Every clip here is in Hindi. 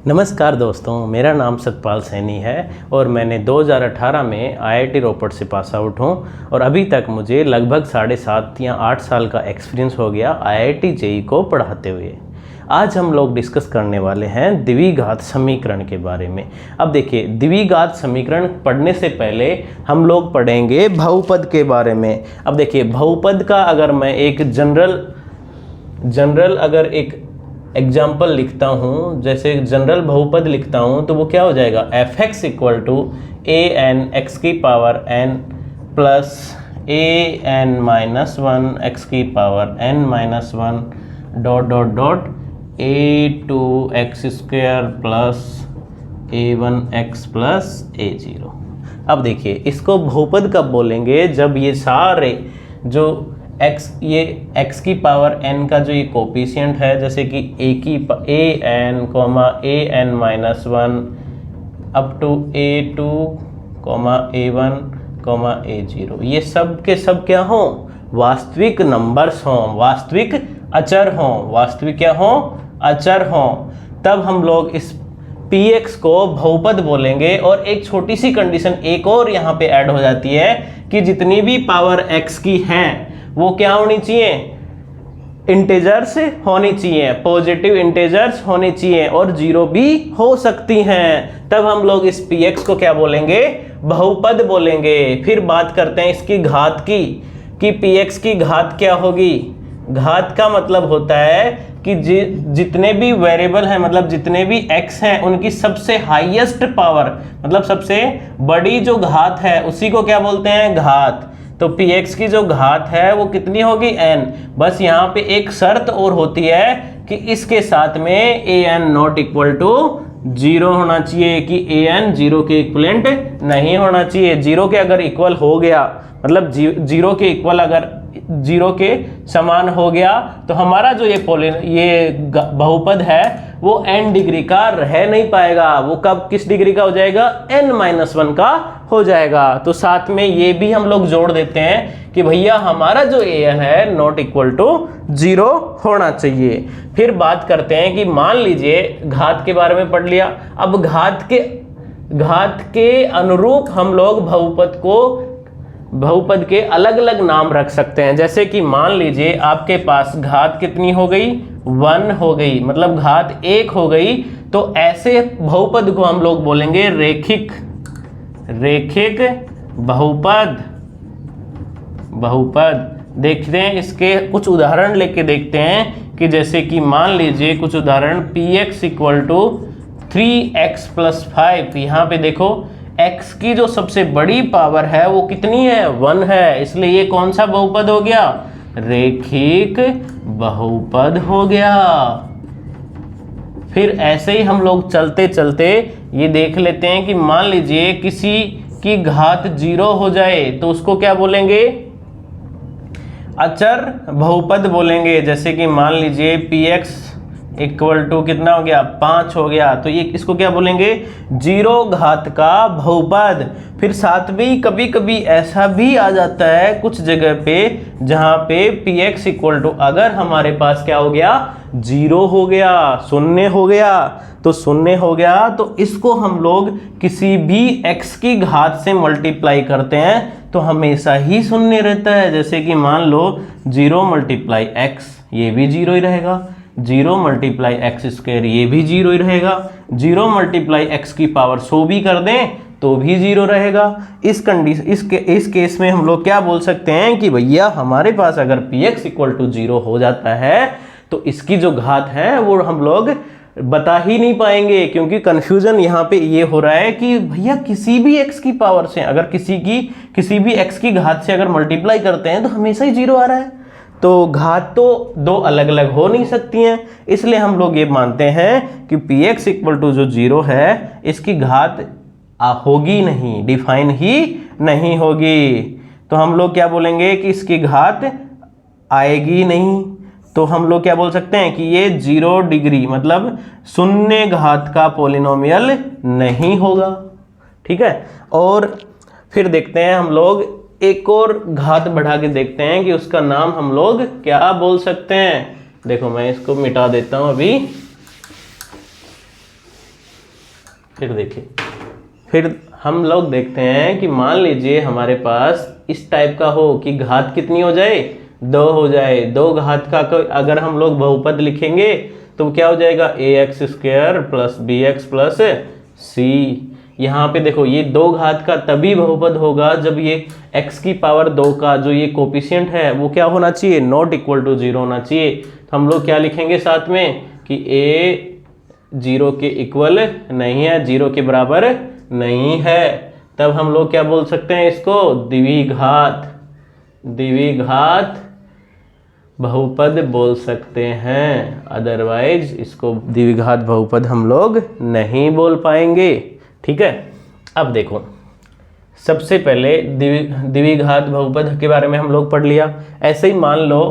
नमस्कार दोस्तों, मेरा नाम सतपाल सैनी है और मैंने 2018 में आईआईटी रोपड़ से पास आउट हूँ और अभी तक मुझे लगभग 7.5 या 8 साल का एक्सपीरियंस हो गया आईआईटी जेईई को पढ़ाते हुए। आज हम लोग डिस्कस करने वाले हैं द्विघात समीकरण के बारे में। अब देखिए, द्विघात समीकरण पढ़ने से पहले हम लोग पढ़ेंगे बहुपद के बारे में। अब देखिए, बहुपद का अगर मैं एक जनरल अगर एक एग्जाम्पल लिखता हूँ, जैसे जनरल बहुपद लिखता हूँ, तो वो क्या हो जाएगा, fx equal to an x की power n plus an minus 1 x की power n minus 1 dot dot dot a2x square plus a1x plus a0। अब देखिए, इसको बहुपद कब बोलेंगे, जब ये सारे जो ये x की पावर n का जो ये कोफिशिएंट है, जैसे कि an minus 1 up to a2 a1 a0, ये सब के सब क्या हों, वास्तविक नंबर्स हों, वास्तविक अचर हों, वास्तविक क्या हों, अचर हों। तब हम लोग इस px को बहुपद बोलेंगे। और एक छोटी सी कंडीशन एक और यहाँ पे ऐड हो जाती है कि जितनी भी पावर x की हैं वो क्या होनी चाहिए, इंटेजर्स होनी चाहिए, पॉजिटिव इंटेजर्स होनी चाहिए और जीरो भी हो सकती हैं। तब हम लोग इस px को क्या बोलेंगे, बहुपद बोलेंगे। फिर बात करते हैं इसकी घात की, कि px की घात क्या होगी। घात का मतलब होता है कि जितने भी वेरिएबल हैं, मतलब जितने भी x हैं, उनकी सबसे हाईएस्ट पावर, मतलब सबसे बड़ी जो घात है, उसी को क्या बोलते हैं, घात। तो px की जो घात है वो कितनी होगी, n। बस यहाँ पे एक शर्त और होती है कि इसके साथ में an नॉट इक्वल टू 0 होना चाहिए, कि an 0 के इक्वलेंट नहीं होना चाहिए। 0 के अगर इक्वल हो गया, मतलब 0 के इक्वल अगर 0 के समान हो गया, तो हमारा जो ये बहुपद है वो n डिग्री का रह नहीं पाएगा। वो कब किस डिग्री का हो जाएगा, n-1 का हो जाएगा। तो साथ में ये भी हम लोग जोड़ देते हैं कि भैया हमारा जो an है नॉट इक्वल टू 0 होना चाहिए। फिर बात करते हैं कि मान लीजिए घात के बारे में पढ़ लिया। अब घात के अनुरूप हम लोग बहुपद के अलग अलग नाम रख सकते हैं। जैसे कि मान लीजिए आपके पास घात कितनी हो गई, 1 हो गई, मतलब घात 1 हो गई। तो ऐसे बहुपद को हम लोग बोलेंगे रेखिक बहुपद। देखते हैं इसके कुछ उदाहरण लेके देखते हैं कि जैसे कि मान लीजिए कुछ उदाहरण, px equal to 3x plus 5। यहाँ पे देखो x की जो सबसे बड़ी पावर है वो कितनी है, 1 है, इसलिए ये कौन सा बहुपद हो गया, रेखिक बहुपद हो गया। फिर ऐसे ही हम लोग चलते चलते ये देख लेते हैं कि मान लीजिए किसी की घात 0 हो जाए तो उसको क्या बोलेंगे, अचर बहुपद बोलेंगे। जैसे कि मान लीजिए px इक्वल टू कितना हो गया, 5 हो गया, तो ये इसको क्या बोलेंगे, 0 घात का बहुपद। फिर साथ में कभी कभी ऐसा भी आ जाता है कुछ जगह पे, जहाँ पे px इक्वल टू अगर हमारे पास क्या हो गया, 0 हो गया, शून्य हो गया, तो शून्य हो गया तो इसको हम लोग किसी भी x की घात से मल्टीप्लाई करते हैं तो हमेशा ही शून्य रहता है। जैसे कि मान लो 0 मल्टीप्लाई x, ये भी 0 ही रहेगा, 0 मल्टीप्लाई एक्स स्क्वायर, ये भी 0 ही रहेगा, 0 मल्टीप्लाई x की पावर 100 भी कर दें तो भी 0 रहेगा। इस केस में हम लोग क्या बोल सकते हैं कि भैया हमारे पास अगर px इक्वल टू 0 हो जाता है तो इसकी जो घात है वो हम लोग बता ही नहीं पाएंगे, क्योंकि कंफ्यूजन यहाँ पे ये हो रहा है कि भैया किसी भी x की पावर से अगर किसी भी x की घात से अगर मल्टीप्लाई करते हैं तो हमेशा ही 0 आ रहा है। तो घात तो दो अलग अलग हो नहीं सकती हैं, इसलिए हम लोग ये मानते हैं कि px इक्वल टू जो 0 है इसकी घात होगी नहीं, डिफाइन ही नहीं होगी। तो हम लोग क्या बोलेंगे कि इसकी घात आएगी नहीं। तो हम लोग क्या बोल सकते हैं कि ये 0 डिग्री मतलब शून्य घात का पॉलिनोमियल नहीं होगा। ठीक है, और फिर देखते हैं हम लोग एक और घात बढ़ा के देखते हैं कि उसका नाम हम लोग क्या बोल सकते हैं। देखो मैं इसको मिटा देता हूं अभी। फिर देखिए, फिर हम लोग देखते हैं कि मान लीजिए हमारे पास इस टाइप का हो कि घात कितनी हो जाए, 2 हो जाए। 2 घात का अगर हम लोग बहुपद लिखेंगे तो क्या हो जाएगा, ax square plus bx plus c। यहाँ पे देखो ये 2 घात का तभी बहुपद होगा जब ये x की पावर 2 का जो ये कोफिशिएंट है वो क्या होना चाहिए, नॉट इक्वल टू 0 होना चाहिए। तो हम लोग क्या लिखेंगे साथ में कि a 0 के इक्वल नहीं है, 0 के बराबर नहीं है। तब हम लोग क्या बोल सकते हैं इसको, द्विघात बहुपद बोल सकते हैं। अदरवाइज इसको द्विघात बहुपद हम लोग नहीं बोल पाएंगे। ठीक है, अब देखो सबसे पहले द्विघात बहुपद के बारे में हम लोग पढ़ लिया। ऐसे ही मान लो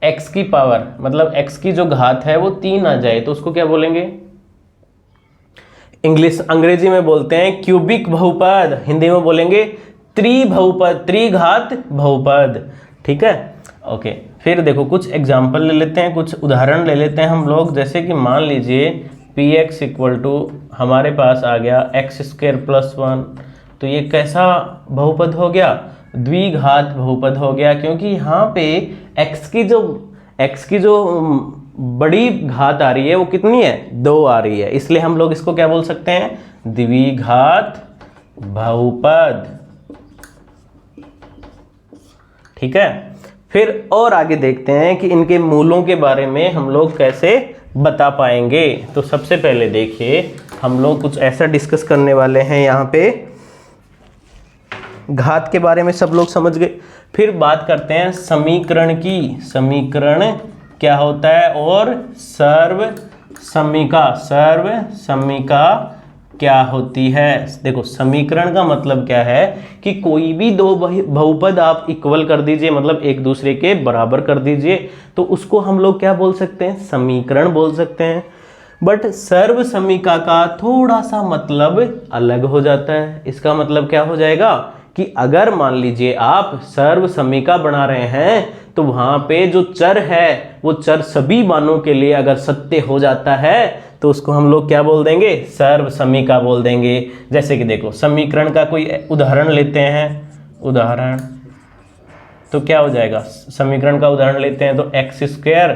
x की पावर मतलब x की जो घात है वो 3 आ जाए तो उसको क्या बोलेंगे, अंग्रेजी में बोलते हैं क्यूबिक बहुपद, हिंदी में बोलेंगे त्रिबहुपद, त्रिघात बहुपद। ठीक है, ओके। फिर देखो कुछ एग्जाम्पल ले लेते हैं, कुछ उदाहरण ले लेते हैं हम लोग। जैसे कि मान लीजिए px इक्वल टू हमारे पास आ गया x स्क्वायर प्लस 1, तो ये कैसा बहुपद हो गया, द्विघात बहुपद हो गया, क्योंकि यहाँ पे x की जो बड़ी घात आ रही है वो कितनी है, 2 आ रही है, इसलिए हम लोग इसको क्या बोल सकते हैं, द्विघात बहुपद। ठीक है, फिर और आगे देखते हैं कि इनके मूलों के बारे में हम लोग कैसे बता पाएंगे। तो सबसे पहले देखिए हम लोग कुछ ऐसा डिस्कस करने वाले हैं, यहाँ पे घात के बारे में सब लोग समझ गए। फिर बात करते हैं समीकरण की, समीकरण क्या होता है, और सर्वसम्मिका क्या होती है। देखो समीकरण का मतलब क्या है कि कोई भी 2 बहुपद आप इक्वल कर दीजिए, मतलब एक दूसरे के बराबर कर दीजिए, तो उसको हम लोग क्या बोल सकते हैं, समीकरण बोल सकते हैं। बट सर्वसम्मिका का थोड़ा सा मतलब अलग हो जाता है। इसका मतलब क्या हो जाएगा कि अगर मान लीजिए आप सर्वसम्मिका बना रहे हैं तो वहां पे जो चर है वो चर सभी मानों के लिए अगर सत्य हो जाता है तो उसको हम लोग क्या बोल देंगे, सर्वसम्मिका बोल देंगे। जैसे कि देखो समीकरण का कोई उदाहरण लेते हैं, उदाहरण तो क्या हो जाएगा, समीकरण का उदाहरण लेते हैं तो x square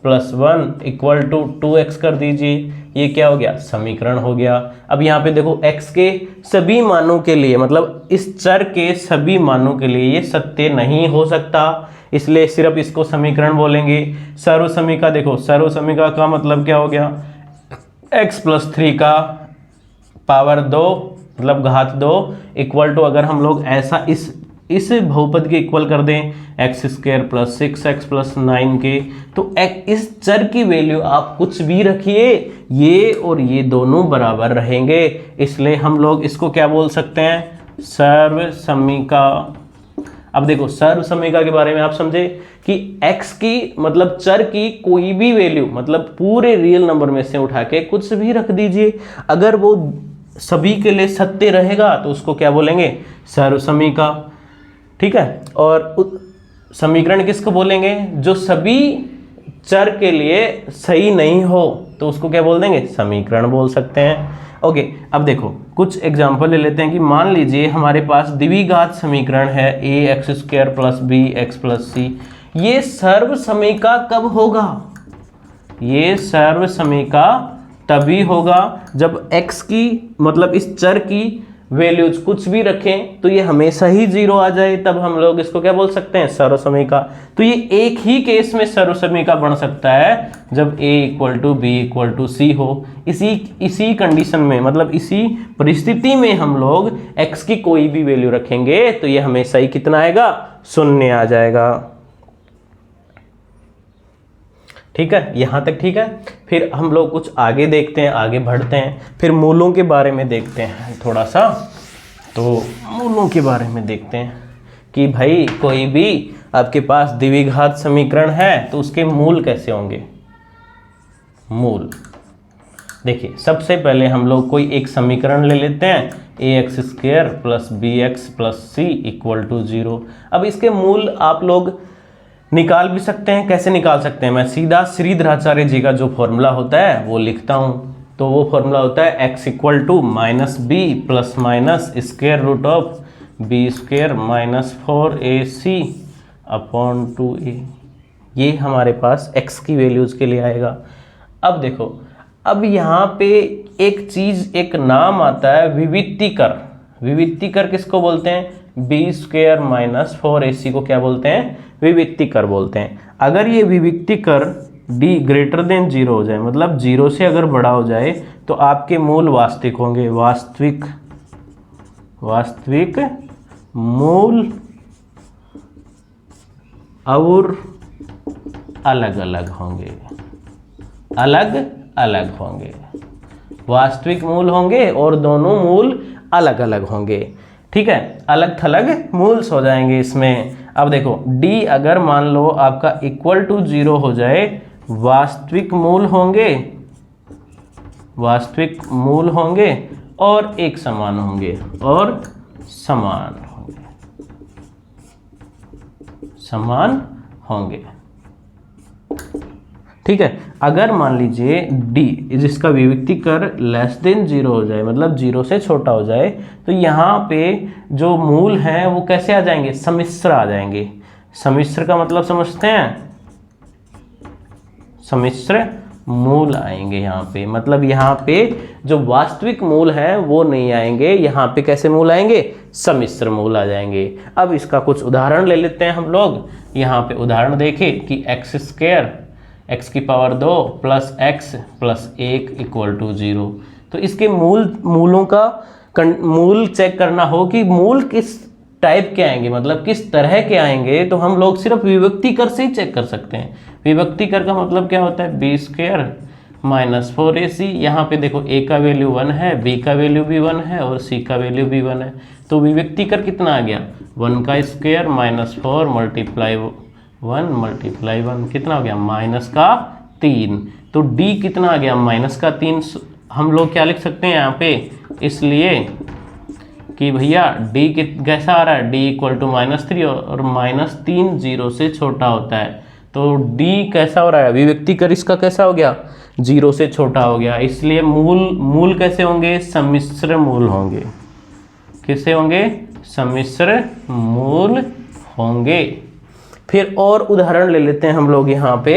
plus 1 equal to 2x कर दीजिए, ये क्या हो गया, समीकरण हो गया। अब यहाँ पे देखो x के सभी मानों के लिए, मतलब इस चर के सभी मानों के लिए ये सत्य नहीं हो सकता, इसलिए सिर्फ इसको समीकरण बोलेंगे। सर्वसम्मिका, देखो सर्वसम्मिका का मतलब क्या हो गया, x प्लस 3 का पावर 2 मतलब घात 2 इक्वल टू, अगर हम लोग ऐसा इस बहुपद के इक्वल कर दें x square plus 6x plus 9 के, तो इस चर की वैल्यू आप कुछ भी रखिए, ये और ये दोनों बराबर रहेंगे, इसलिए हम लोग इसको क्या बोल सकते हैं, सर्वसम्मिका। अब देखो सर्वसम्मिका के बारे में आप समझे कि x की मतलब चर की कोई भी वैल्यू, मतलब पूरे रियल नंबर में से उठा के कुछ भी रख दीजिए, अगर वो सभी के लिए सत्य रहेगा तो उसको क्या बोलेंगे, सर्वसम्मिका। ठीक है, और समीकरण किसको बोलेंगे, जो सभी चर के लिए सही नहीं हो तो उसको क्या बोल देंगे, समीकरण बोल सकते हैं। ओके, अब देखो कुछ एग्जांपल ले लेते हैं कि मान लीजिए हमारे पास द्विघात समीकरण है ax square plus bx plus c, ये सर्वसम्मिका कब होगा, ये सर्वसम्मिका तभी होगा जब x की मतलब इस चर की वैल्यूज कुछ भी रखें तो ये हमेशा ही 0 आ जाए, तब हम लोग इसको क्या बोल सकते हैं, सर्वसम्मिका। तो ये एक ही केस में सर्वसम्मिका बन सकता है जब a equal to b equal to c हो। इसी कंडीशन में, मतलब इसी परिस्थिति में हम लोग x की कोई भी वैल्यू रखेंगे तो ये हमेशा ही कितना आएगा, 0 आ जाएगा। ठीक है, यहाँ तक ठीक है। फिर हम लोग कुछ आगे देखते हैं, आगे बढ़ते हैं, फिर मूलों के बारे में देखते हैं थोड़ा सा। तो मूलों के बारे में देखते हैं कि भाई कोई भी आपके पास द्विघात समीकरण है तो उसके मूल कैसे होंगे। मूल देखिए, सबसे पहले हम लोग कोई एक समीकरण ले लेते हैं, ax square plus bx plus c equal to 0। अब इसके मूल आप लोग निकाल भी सकते हैं। कैसे निकाल सकते हैं, मैं सीधा श्रीधराचार्य जी का जो फॉर्मूला होता है वो लिखता हूँ। तो वो फॉर्मूला होता है x equal to minus B plus minus square root of B square minus 4ac upon 2a। ये हमारे पास x की वैल्यूज़ के लिए आएगा। अब देखो, अब यहाँ पे एक चीज़, एक नाम आता है विविक्तिकर। विविक्तिकर किसको बोलते हैं? बी स्क्वायर माइनस 4ac को क्या बोलते हैं? विविक्तिकर बोलते हैं। अगर ये विविक्तिकर d ग्रेटर देन 0 हो जाए, मतलब 0 से अगर बड़ा हो जाए, तो आपके मूल वास्तविक होंगे। वास्तविक मूल और अलग अलग होंगे, अलग अलग होंगे। वास्तविक मूल होंगे और दोनों मूल अलग अलग होंगे। ठीक है, अलग थलग मूल्स हो जाएंगे इसमें। अब देखो, d अगर मान लो आपका इक्वल टू 0 हो जाए, वास्तविक मूल होंगे, वास्तविक मूल होंगे और एक समान होंगे, और समान होंगे, समान होंगे। ठीक है, अगर मान लीजिए d जिसका विविक्तिकर लेस देन 0 हो जाए, मतलब 0 से छोटा हो जाए, तो यहाँ पे जो मूल हैं वो कैसे आ जाएंगे? सम्मिश्र आ जाएंगे। सम्मिश्र का मतलब समझते हैं? सम्मिश्र मूल आएंगे यहाँ पे, मतलब यहाँ पे जो वास्तविक मूल हैं वो नहीं आएंगे, यहाँ पे कैसे मूल आएंगे? सम्मिश्र मूल आ जाएंगे। अब इसका कुछ उदाहरण ले लेते हैं हम लोग। यहाँ पे उदाहरण देखें कि एक्स स्क्वायर x की power 2 plus x plus 1 equal to 0। तो इसके मूलों का मूल चेक करना हो कि मूल किस टाइप के आएंगे, मतलब किस तरह के आएंगे, तो हम लोग सिर्फ विभक्तिकर से ही चेक कर सकते हैं। विभक्तिकर का मतलब क्या होता है? B square minus 4ac। यहाँ पे देखो a का वैल्यू 1 है, b का वैल्यू भी 1 है और c का वैल्यू भी 1 है। तो विभक्तिकर कितना आ गया? 1 का स्क्वायर माइनस 4 मल्टीप्लाई 1 मल्टीप्लाई 1 कितना हो गया? माइनस का 3। तो d कितना आ गया? माइनस का 3। हम लोग क्या लिख सकते हैं यहाँ पे? इसलिए कि भैया d कैसा आ रहा है? d इक्वल टू -3 और -3 0 से छोटा होता है। तो d कैसा हो रहा है? विभक्तिकर इसका कैसा हो गया? 0 से छोटा हो गया। इसलिए मूल कैसे होंगे? सम्मिश्र मूल होंगे। किससे होंगे? सम्मिश्र मूल होंगे। फिर और उदाहरण ले लेते हैं हम लोग यहाँ पे।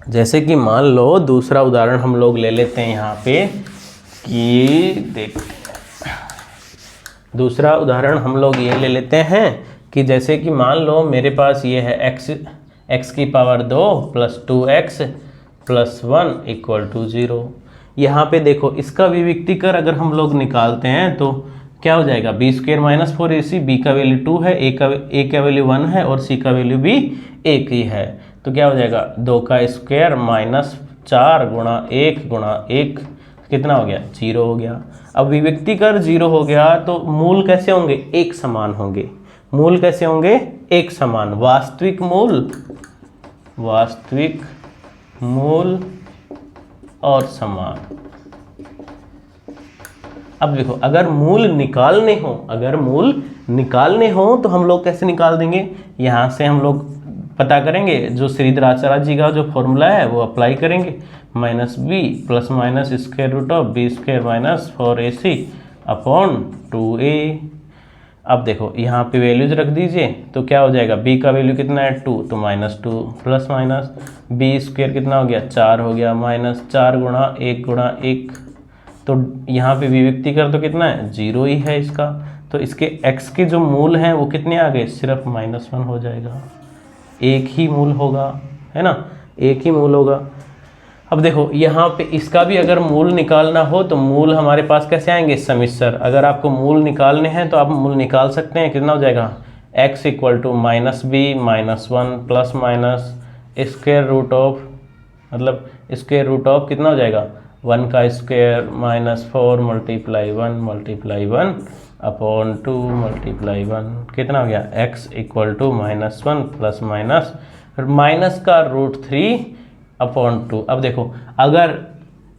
जैसे कि मान लो दूसरा उदाहरण हम लोग ले लेते हैं यहाँ पे कि देख, दूसरा उदाहरण हम लोग ये ले लेते हैं कि जैसे कि मान लो मेरे पास ये है x की power 2 plus 2x plus 1 equal to 0। यहाँ पे देखो, इसका विभक्तिकर अगर हम लोग निकालते हैं तो क्या हो जाएगा? B square minus 4ac, B का वैल्यू 2 है, ए का वैल्यू 1 है और सी का वैल्यू भी 1 ही है। तो क्या हो जाएगा? 2 का स्क्वायर माइनस 4 गुणा 1 गुणा 1 कितना हो गया? 0 हो गया। अब विभक्तिकर 0 हो गया तो मूल कैसे होंगे? एक समान होंगे। मूल कैसे होंगे? एक समान। वास्तविक मूल और समान। अब देखो, अगर मूल निकालने हो तो हम लोग कैसे निकाल देंगे? यहाँ से हम लोग पता करेंगे, जो श्रीधराचार्य जी का जो फॉर्मूला है वो अप्लाई करेंगे। Minus B plus minus square root of B square minus 4ac upon 2a। अब देखो, यहाँ पे वैल्यूज रख दीजिए तो क्या हो जाएगा? b का वैल्यू कितना है? 2, तो -2 प्लस माइनस बी स्क्वायर कितना हो गया? 4 हो गया, माइनस 4 गुणा 1 गुणा 1। तो यहाँ पे विभक्तिकर तो कितना है? 0 ही है इसका। तो इसके x के जो मूल हैं वो कितने आ गए? सिर्फ -1 हो जाएगा। एक ही मूल होगा, है ना? एक ही मूल होगा। अब देखो, यहाँ पे इसका भी अगर मूल निकालना हो तो मूल हमारे पास कैसे आएंगे? सम्मिश्र। अगर आपको मूल निकालने हैं तो आप मूल निकाल सकते हैं। कितना हो जाएगा? x equal to -b -1 plus minus square root of, मतलब स्क्वायर रूट ऑफ कितना हो जाएगा? 1 का square minus 4 multiply 1 upon 2 multiply 1 कितना हो गया? x equal to -1 plus minus का √3 अपॉन 2। अब देखो, अगर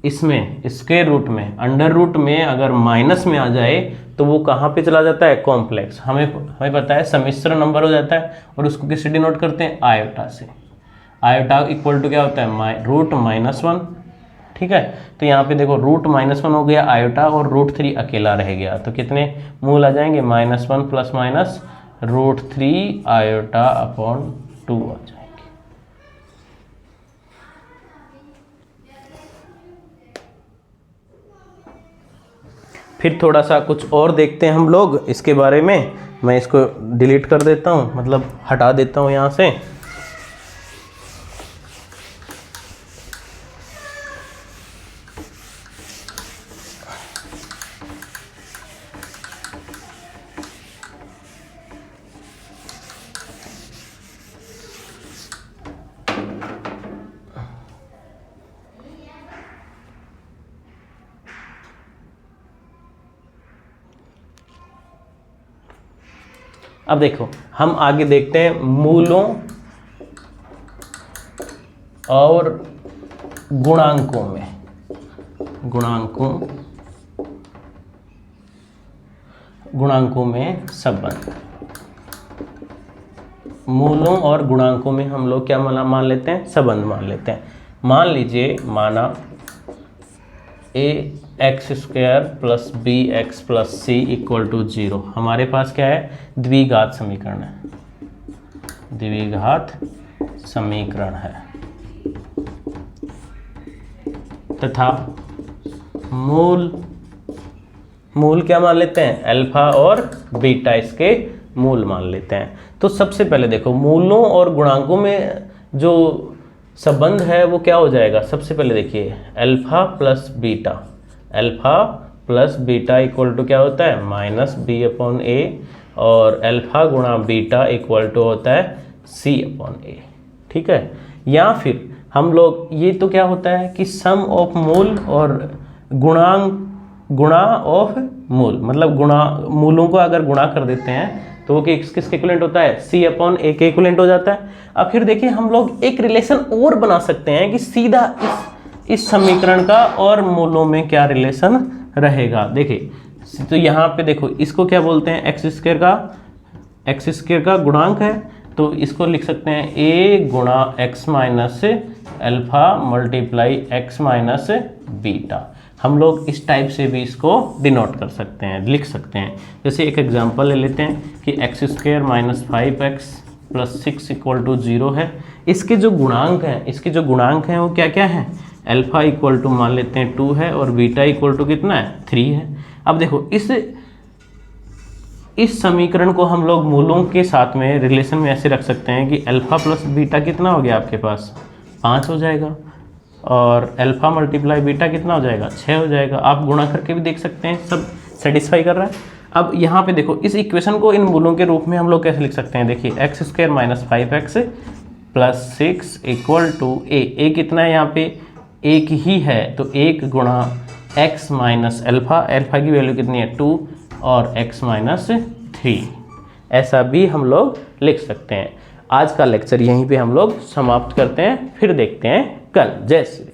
इसमें स्क्वायर रूट में, अंडर रूट में अगर माइनस में आ जाए तो वो कहाँ पे चला जाता है? कॉम्प्लेक्स। हमें पता है सम्मिश्र नंबर हो जाता है और उसको किससे डिनोट करते हैं? आयोटा से। आयोटा इक्वल टू क्या होता है? √-1 ठीक है। तो यहाँ पे देखो √-1 हो गया आयोटा और √3 अकेला रह गया, तो कितने मूल आ जाएंगे, -1 प्लस माइनस √3 आयोटा अपॉन 2 आ जाएंगे। फिर थोड़ा सा कुछ और देखते हैं हम लोग इसके बारे में। मैं इसको डिलीट कर देता हूँ, मतलब हटा देता हूँ यहाँ से। अब देखो हम आगे देखते हैं मूलों और गुणांकों में, गुणांकों में संबंध। मूलों और गुणांकों में हम लोग क्या मान लेते हैं, संबंध मान लेते हैं। मान लीजिए, माना ax² plus bx plus c equal to 0। हमारे पास क्या है, द्विघात समीकरण है, द्विघात समीकरण है, तथा मूल क्या मान लेते हैं, अल्फा और बीटा, इसके मूल मान लेते हैं। तो सबसे पहले देखो मूलों और गुणांकों में जो संबंध है वो क्या हो जाएगा। सबसे पहले देखिए alpha plus beta equal to क्या होता है, -b/a, और अल्फा गुणा बीटा इक्वल टू होता है c/a। ठीक है। या फिर हम लोग ये तो क्या होता है कि सम ऑफ मूल और गुणा ऑफ मूल, मतलब मूलों को अगर गुणा कर देते हैं तो वो किसके इक्विवेलेंट होता है, c/a के इक्विवेलेंट हो जाता है। अब फिर देखिए हम लोग एक रिलेशन और बना सकते हैं कि सीधा इस समीकरण का और मूलों में क्या रिलेशन रहेगा। देखिए तो यहाँ पे देखो इसको क्या बोलते हैं, x² का गुणांक है, तो इसको लिख सकते हैं a गुणा x minus alpha multiply x minus beta. हम लोग इस टाइप से भी इसको डिनोट कर सकते हैं, लिख सकते हैं। जैसे एक एग्जांपल ले लेते हैं कि x² - 5x plus 6 equal to 0 है। इसके जो गुणांक हैं वो क्या क्या हैं, अल्फा इक्वल टू मान लेते हैं 2 है और बीटा इक्वल टू कितना है, 3 है। अब देखो इस समीकरण को हम लोग मूलों के साथ में रिलेशन में ऐसे रख सकते हैं कि अल्फा प्लस बीटा कितना हो गया आपके पास, 5 हो जाएगा, और अल्फा मल्टीप्लाई बीटा कितना हो जाएगा, 6 हो जाएगा। आप गुणा करके भी देख सकते हैं, सब सेटिस्फाई कर रहा है। अब यहाँ पे देखो इस इक्वेशन को इन मूलों के रूप में हम लोग कैसे लिख सकते हैं, देखिए x² - 5x plus 6 equal to a कितना है यहाँ पे, 1 ही है, तो 1 गुणा x माइनस अल्फा की वैल्यू कितनी है 2 और x माइनस 3, ऐसा भी हम लोग लिख सकते हैं। आज का लेक्चर यहीं पे हम लोग समाप्त करते हैं, फिर देखते हैं कल। जय श्री।